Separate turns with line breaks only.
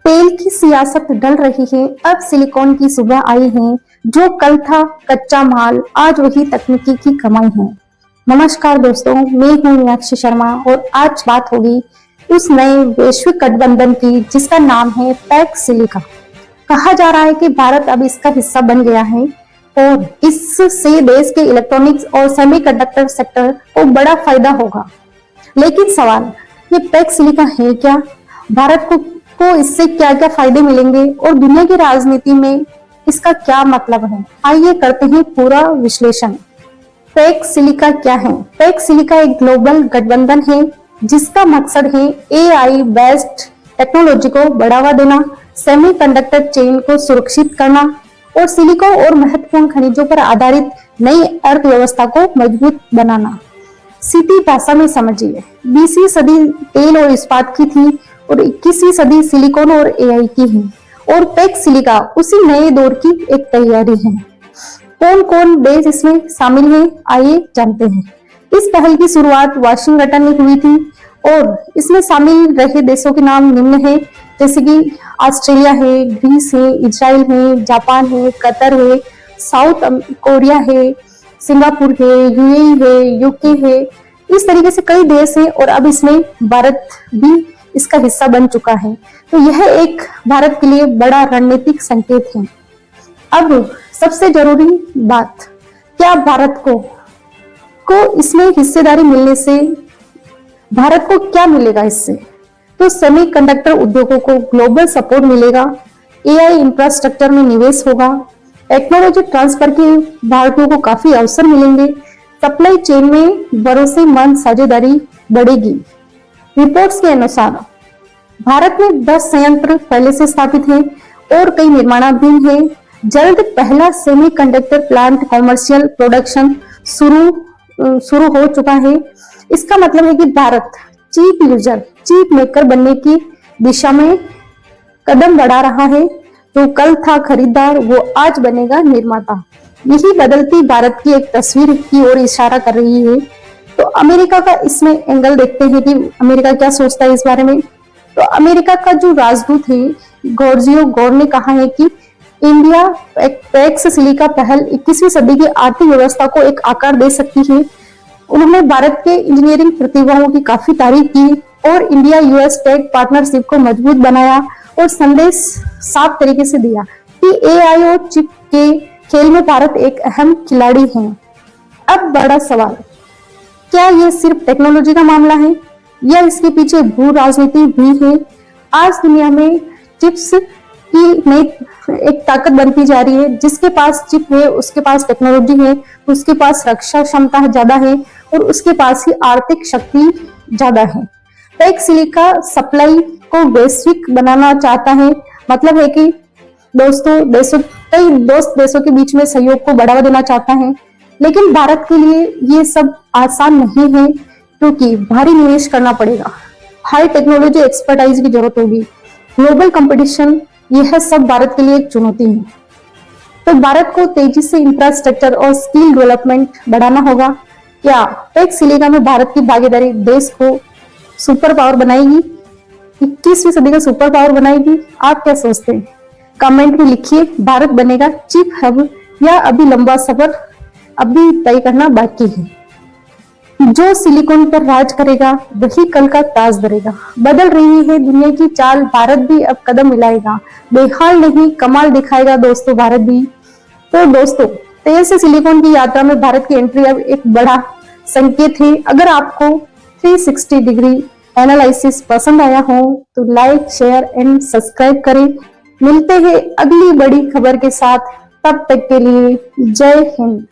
तेल की सियासत डल रही है, अब सिलिकॉन की सुबह आई है। जो कल था कच्चा माल, आज वही तकनीकी की कमाई है। नमस्कार दोस्तों, मैं हूं मीनाक्षी शर्मा और आज बात होगी उस नए वैश्विक गठबंधन की जिसका नाम है पैक्स सिलिका। कहा जा रहा है कि भारत अब इसका हिस्सा बन गया है और इससे देश के इलेक्ट्रॉनिक्स और सेमीकंडक्टर सेक्टर को बड़ा फायदा होगा। लेकिन सवाल, ये पैक्स सिलिका है क्या? भारत को इससे क्या क्या फायदे मिलेंगे और दुनिया की राजनीति में इसका क्या मतलब है? आइए करते हैं पूरा विश्लेषण। पैक्स सिलिका क्या है? पैक्स सिलिका एक ग्लोबल गठबंधन है जिसका मकसद है एआई बेस्ड टेक्नोलॉजी को बढ़ावा देना, सेमीकंडक्टर चेन को सुरक्षित करना और सिलिकॉन और महत्वपूर्ण खनिजों पर आधारित नई अर्थव्यवस्था को मजबूत बनाना। सीधी भाषा में समझिए, 20वीं सदी तेल और इस्पात की थी और 21वीं सदी सिलिकॉन और एआई की है और पैक्स सिलिका उसी नए दौर की एक तैयारी है। कौन कौन देश इसमें शामिल है, आइए जानते हैं। इस पहल की शुरुआत वाशिंगटन में हुई थी और इसमें शामिल रहे देशों के नाम निम्न है, जैसे कि ऑस्ट्रेलिया है, ग्रीस है, इजराइल है, जापान है, कतर है, साउथ कोरिया है, सिंगापुर है, यूएई है, यूके है। इस तरीके से कई देश हैं और अब इसमें भारत भी इसका हिस्सा बन चुका है। तो यह एक भारत के लिए बड़ा रणनीतिक संकेत है। अब सबसे जरूरी बात, क्या भारत को इसमें हिस्सेदारी मिलने से भारत को क्या मिलेगा इससे? तो सेमीकंडक्टर उद्योगों को ग्लोबल सपोर्ट मिलेगा, एआई इंफ्रास्ट्रक्चर में निवेश होगा, टेक्नोलॉजी ट्रांसफर के भारतीयों को काफी अवसर मिलेंगे, सप्लाई चेन में भरोसेमंद साझेदारी बढ़ेगी। रिपोर्ट्स के अनुसार भारत में 10 संयंत्र पहले से स्थापित हैं और कई निर्माणाधीन हैं। जल्द पहला सेमीकंडक्टर प्लांट कॉमर्शियल प्रोडक्शन शुरू हो चुका है। इसका मतलब है कि भारत चिप मेकर बनने की दिशा में कदम बढ़ा रहा है। जो कल था खरीदार, वो आज बनेगा निर्माता। यही बदलती भारत की एक तस्वीर की ओर इशारा कर रही है। तो अमेरिका का इसमें एंगल देखते हैं कि अमेरिका क्या सोचता है इस बारे में। तो अमेरिका का जो राजदूत है गॉर्जियो गौर ने कहा है कि इंडिया पैक्स सिलिका पहल 21वीं सदी की आर्थिक व्यवस्था को एक आकार दे सकती है। उन्होंने भारत के इंजीनियरिंग प्रतिभाओं की काफी तारीफ की और इंडिया यूएस टेक पार्टनरशिप को मजबूत बनाया और संदेश साफ तरीके से दिया कि एआई और चिप के खेल में भारत एक अहम खिलाड़ी है। अब बड़ा सवाल, क्या यह सिर्फ टेक्नोलॉजी का मामला है या इसके पीछे भू राजनीति भी है? आज दुनिया में चिप्स की नई एक ताकत बनती जा रही है। जिसके पास चिप है उसके पास टेक्नोलॉजी है, उसके पास रक्षा क्षमता ज्यादा है और उसके पास ही आर्थिक शक्ति ज्यादा है। पैक्स सिलिका सप्लाई को वैश्विक बनाना चाहता है। मतलब है कि कई दोस्त देशों के बीच में सहयोग को बढ़ावा देना चाहता है। लेकिन भारत के लिए ये सब आसान नहीं है क्योंकि भारी निवेश करना पड़ेगा, हाई टेक्नोलॉजी एक्सपर्टाइज की जरूरत होगी, ग्लोबल कंपटीशन, यह सब भारत के लिए एक चुनौती है। तो भारत को तेजी से इंफ्रास्ट्रक्चर और स्किल डेवलपमेंट बढ़ाना होगा। क्या पैक्स सिलिका में भारत की भागीदारी देश को सुपर पावर बनाएगी, 21वीं सदी का सुपर पावर बनाएगी? आप क्या सोचते हैं? कमेंट में लिखिए। भारत बनेगा चिप हब या अभी लंबा सफर अभी तय करना बाकी है। जो सिलिकॉन पर राज करेगा वही कल का ताज धरेगा। बदल रही है दुनिया की चाल, भारत भी अब कदम मिलाएगा। बेहाल नहीं, कमाल दिखाएगा दोस्तों भारत भी। तो दोस्तों, तेल से सिलिकॉन की यात्रा में भारत की एंट्री अब एक बड़ा संकेत है। अगर आपको 360 डिग्री एनालिसिस पसंद आया हो तो लाइक, शेयर एंड सब्सक्राइब करें। मिलते हैं अगली बड़ी खबर के साथ, तब तक के लिए जय हिंद।